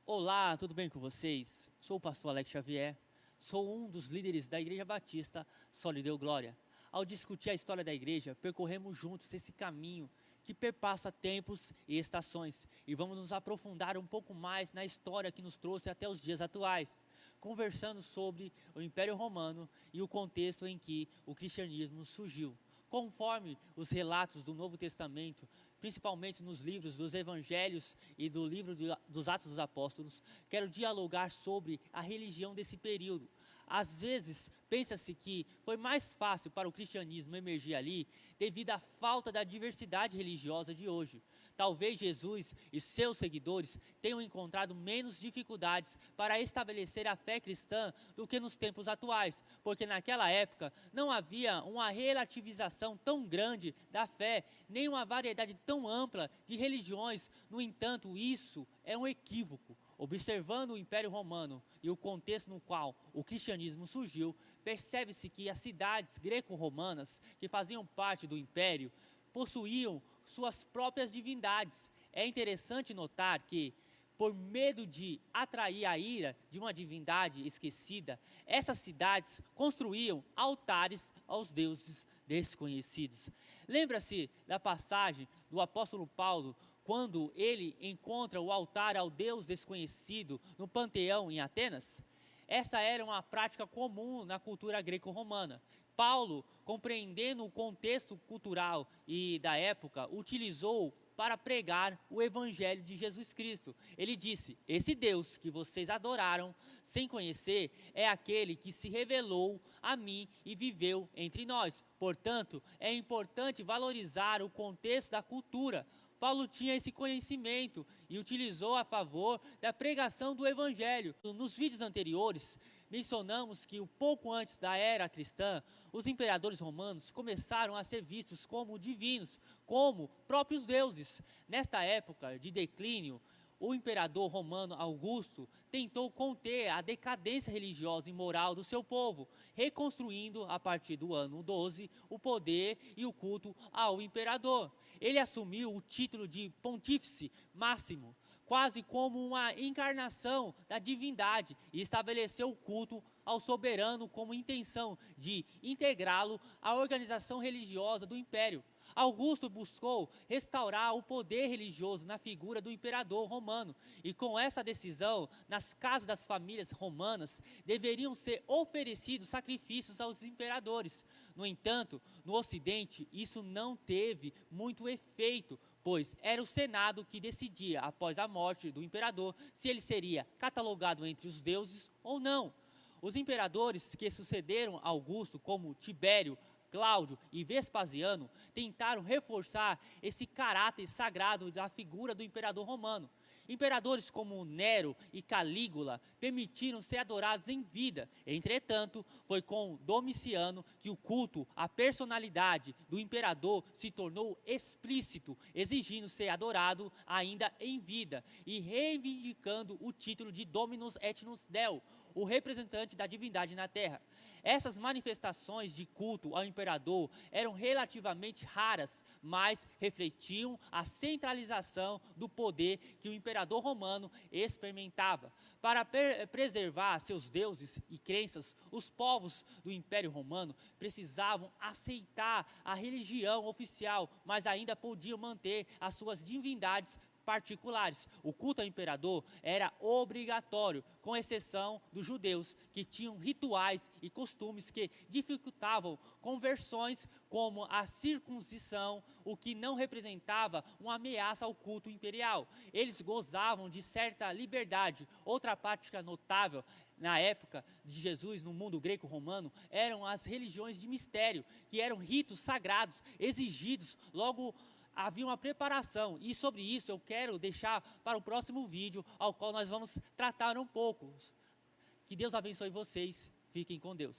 Olá, tudo bem com vocês? Sou o pastor Alex Xavier, sou um dos líderes da Igreja Batista Só Lhe Deu Glória. Ao discutir a história da igreja, percorremos juntos esse caminho que perpassa tempos e estações e vamos nos aprofundar um pouco mais na história que nos trouxe até os dias atuais, conversando sobre o Império Romano e o contexto em que o cristianismo surgiu. Conforme os relatos do Novo Testamento, principalmente nos livros dos Evangelhos e do livro dos Atos dos Apóstolos, quero dialogar sobre a religião desse período. Às vezes, pensa-se que foi mais fácil para o cristianismo emergir ali devido à falta da diversidade religiosa de hoje. Talvez Jesus e seus seguidores tenham encontrado menos dificuldades para estabelecer a fé cristã do que nos tempos atuais, porque naquela época não havia uma relativização tão grande da fé, nem uma variedade tão ampla de religiões. No entanto, isso é um equívoco. Observando o Império Romano e o contexto no qual o cristianismo surgiu, percebe-se que as cidades greco-romanas que faziam parte do Império possuíam suas próprias divindades. É interessante notar que, por medo de atrair a ira de uma divindade esquecida, essas cidades construíam altares aos deuses desconhecidos. Lembra-se da passagem do apóstolo Paulo, quando ele encontra o altar ao Deus desconhecido no Panteão em Atenas? Essa era uma prática comum na cultura greco-romana. Paulo, compreendendo o contexto cultural e da época, utilizou para pregar o evangelho de Jesus Cristo. Ele disse: esse Deus que vocês adoraram sem conhecer é aquele que se revelou a mim e viveu entre nós. Portanto, é importante valorizar o contexto da cultura. Paulo tinha esse conhecimento e utilizou a favor da pregação do evangelho. Nos vídeos anteriores, mencionamos que pouco antes da era cristã, os imperadores romanos começaram a ser vistos como divinos, como próprios deuses. Nesta época de declínio, o imperador romano Augusto tentou conter a decadência religiosa e moral do seu povo, reconstruindo, a partir do ano 12, o poder e o culto ao imperador. Ele assumiu o título de Pontífice Máximo, quase como uma encarnação da divindade, e estabeleceu o culto ao soberano como intenção de integrá-lo à organização religiosa do império. Augusto buscou restaurar o poder religioso na figura do imperador romano, e com essa decisão, nas casas das famílias romanas, deveriam ser oferecidos sacrifícios aos imperadores. No entanto, no Ocidente, isso não teve muito efeito, pois era o Senado que decidia, após a morte do imperador, se ele seria catalogado entre os deuses ou não. Os imperadores que sucederam Augusto, como Tibério, Cláudio e Vespasiano, tentaram reforçar esse caráter sagrado da figura do imperador romano. Imperadores como Nero e Calígula permitiram ser adorados em vida. Entretanto, foi com Domiciano que o culto à personalidade do imperador se tornou explícito, exigindo ser adorado ainda em vida e reivindicando o título de Dominus et Deo, o representante da divindade na terra. Essas manifestações de culto ao imperador eram relativamente raras, mas refletiam a centralização do poder que o imperador romano experimentava. Para preservar seus deuses e crenças, os povos do Império Romano precisavam aceitar a religião oficial, mas ainda podiam manter as suas divindades particulares. O culto ao imperador era obrigatório, com exceção dos judeus, que tinham rituais e costumes que dificultavam conversões, como a circuncisão, o que não representava uma ameaça ao culto imperial. Eles gozavam de certa liberdade. Outra prática notável na época de Jesus, no mundo greco-romano, eram as religiões de mistério, que eram ritos sagrados exigidos. Logo, havia uma preparação, e sobre isso eu quero deixar para o próximo vídeo, ao qual nós vamos tratar um pouco. Que Deus abençoe vocês, fiquem com Deus.